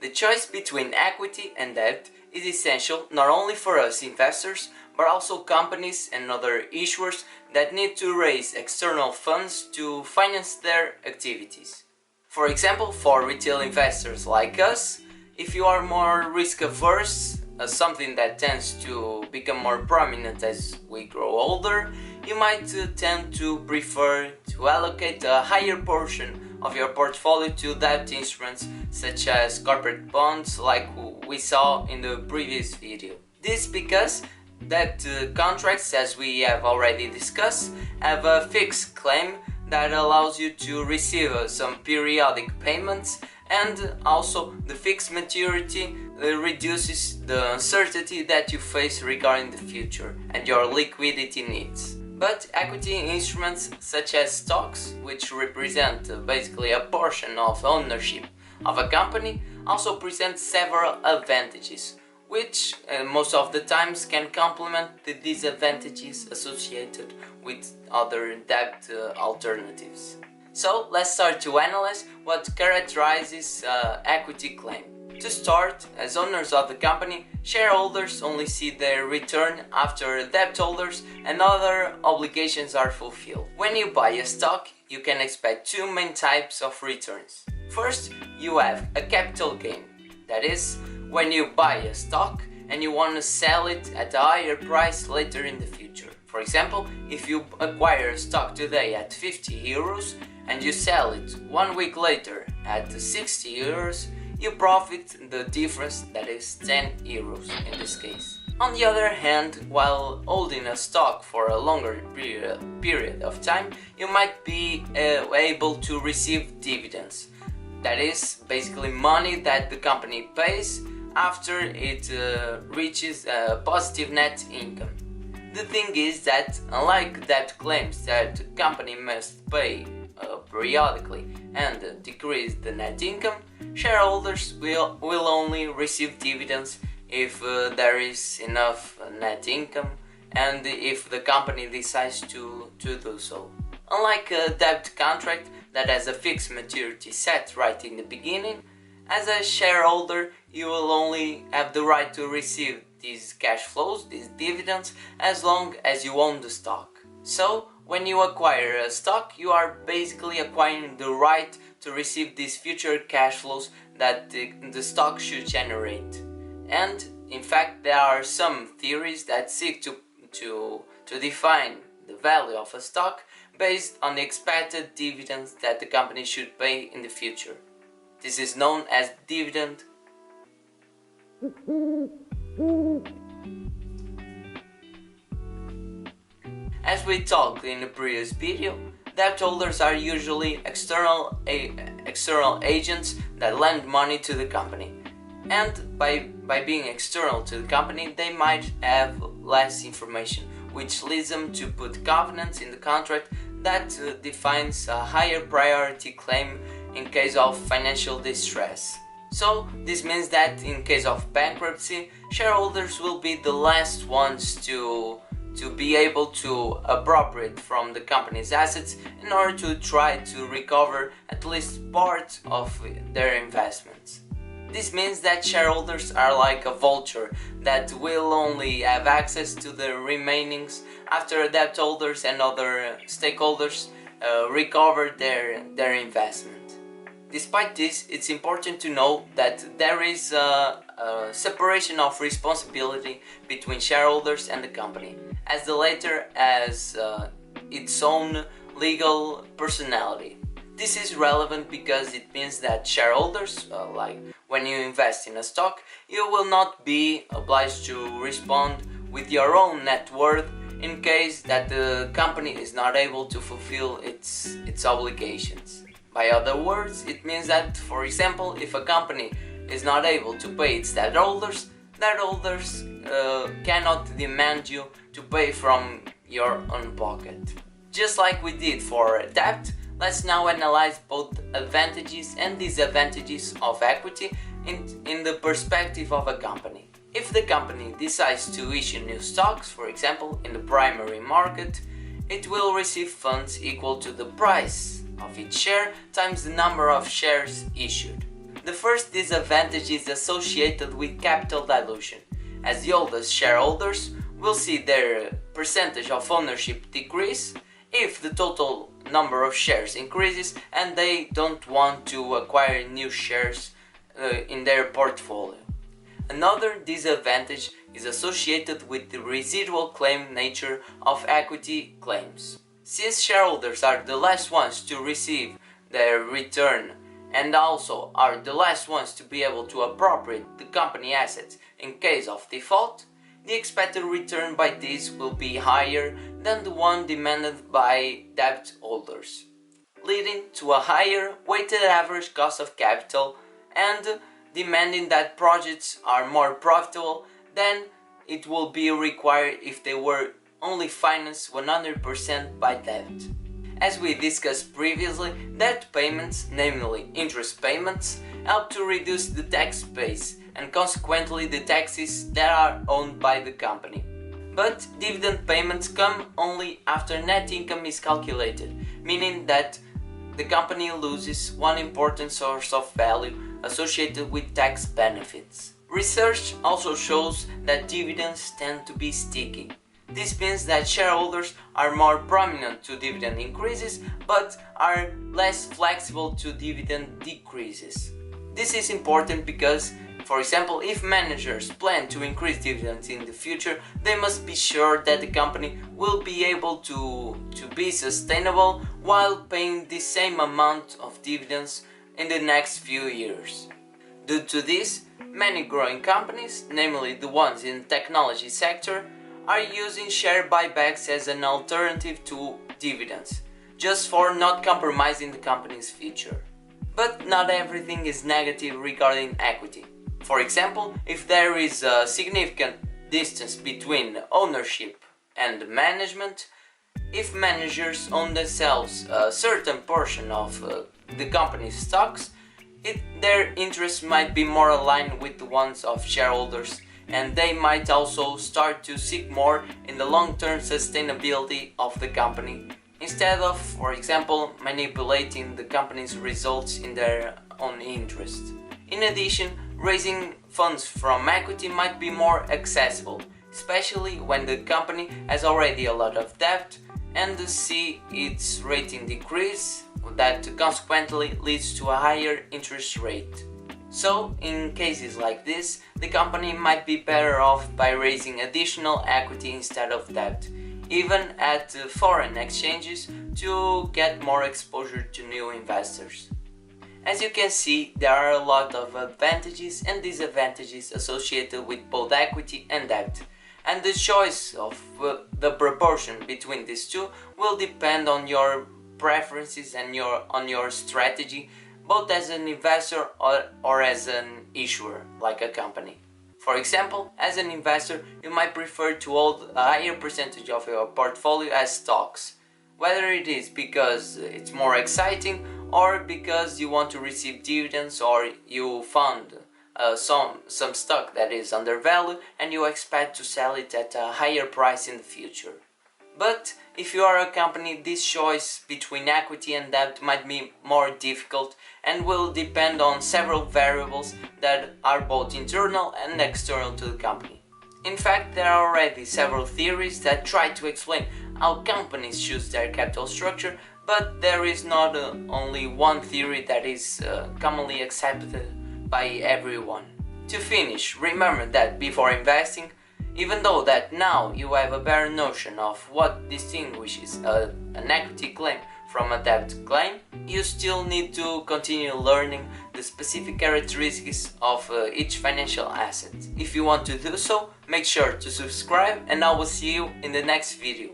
The choice between equity and debt is essential not only for us investors, but also companies and other issuers that need to raise external funds to finance their activities. For example, for retail investors like us, if you are more risk averse, something that tends to become more prominent as we grow older, you might tend to prefer to allocate a higher portion of your portfolio to debt instruments such as corporate bonds like we saw in the previous video. This because debt contracts, as we have already discussed, have a fixed claim that allows you to receive some periodic payments, and also the fixed maturity reduces the uncertainty that you face regarding the future and your liquidity needs. But equity instruments such as stocks, which represent basically a portion of ownership of a company, also present several advantages, which most of the times can complement the disadvantages associated with other debt alternatives. So let's start to analyze what characterizes equity claim. To start, as owners of the company, shareholders only see their return after debt holders and other obligations are fulfilled. When you buy a stock, you can expect two main types of returns. First, you have a capital gain. That is, when you buy a stock and you want to sell it at a higher price later in the future. For example, if you acquire a stock today at 50 euros and you sell it 1 week later at 60 euros, you profit the difference, that is 10 euros in this case. On the other hand, while holding a stock for a longer period of time, you might be able to receive dividends. That is basically money that the company pays after it reaches a positive net income. The thing is that, unlike debt claims that the company must pay periodically and decrease the net income, shareholders will only receive dividends if there is enough net income and if the company decides to do so. Unlike a debt contract that has a fixed maturity set right in the beginning, as a shareholder you will only have the right to receive these cash flows, these dividends, as long as you own the stock. So when you acquire a stock, you are basically acquiring the right to receive these future cash flows that the stock should generate. And in fact, there are some theories that seek to define the value of a stock based on the expected dividends that the company should pay in the future. This is known as dividend. As we talked in the previous video, debt holders are usually external agents that lend money to the company. And by being external to the company, they might have less information, which leads them to put covenants in the contract that defines a higher priority claim in case of financial distress. So this means that in case of bankruptcy, shareholders will be the last ones to be able to appropriate from the company's assets in order to try to recover at least part of their investments. This means that shareholders are like a vulture that will only have access to the remainings after debt holders and other stakeholders recover their investment. Despite this, it's important to know that there is a separation of responsibility between shareholders and the company, as the latter has its own legal personality. This is relevant because it means that shareholders, like when you invest in a stock, you will not be obliged to respond with your own net worth in case that the company is not able to fulfill its obligations. By other words, it means that, for example, if a company is not able to pay its debt holders cannot demand you to pay from your own pocket. Just like we did for debt, let's now analyze both advantages and disadvantages of equity in the perspective of a company. If the company decides to issue new stocks, for example, in the primary market, it will receive funds equal to the price of each share times the number of shares issued. The first disadvantage is associated with capital dilution, as the oldest shareholders will see their percentage of ownership decrease if the total number of shares increases and they don't want to acquire new shares in their portfolio. Another disadvantage is associated with the residual claim nature of equity claims. Since shareholders are the last ones to receive their return and also are the last ones to be able to appropriate the company assets in case of default, the expected return by these will be higher than the one demanded by debt holders, leading to a higher weighted average cost of capital and demanding that projects are more profitable than it will be required if they were only financed 100% by debt. As we discussed previously, debt payments, namely interest payments, help to reduce the tax base and consequently the taxes that are owned by the company. But dividend payments come only after net income is calculated, meaning that the company loses one important source of value associated with tax benefits. Research also shows that dividends tend to be sticky. This means that shareholders are more prominent to dividend increases but are less flexible to dividend decreases. This is important because, for example, if managers plan to increase dividends in the future, they must be sure that the company will be able to be sustainable while paying the same amount of dividends in the next few years. Due to this, many growing companies, namely the ones in the technology sector, are using share buybacks as an alternative to dividends, just for not compromising the company's future. But not everything is negative regarding equity. For example, if there is a significant distance between ownership and management, if managers own themselves a certain portion of the company's stocks, their interests might be more aligned with the ones of shareholders, and they might also start to seek more in the long-term sustainability of the company, instead of, for example, manipulating the company's results in their own interest. In addition, raising funds from equity might be more accessible, especially when the company has already a lot of debt and see its rating decrease, that consequently leads to a higher interest rate. So, in cases like this, the company might be better off by raising additional equity instead of debt, even at foreign exchanges, to get more exposure to new investors. As you can see, there are a lot of advantages and disadvantages associated with both equity and debt, and the choice of the proportion between these two will depend on your preferences and on your strategy, both as an investor or as an issuer, like a company. For example, as an investor, you might prefer to hold a higher percentage of your portfolio as stocks, whether it is because it's more exciting or because you want to receive dividends, or you found some stock that is undervalued and you expect to sell it at a higher price in the future. But if you are a company, this choice between equity and debt might be more difficult and will depend on several variables that are both internal and external to the company. In fact, there are already several theories that try to explain how companies choose their capital structure, but there is not only one theory that is commonly accepted by everyone. To finish, remember that before investing, even though that now you have a better notion of what distinguishes an equity claim from a debt claim, you still need to continue learning the specific characteristics of each financial asset. If you want to do so, make sure to subscribe, and I will see you in the next video.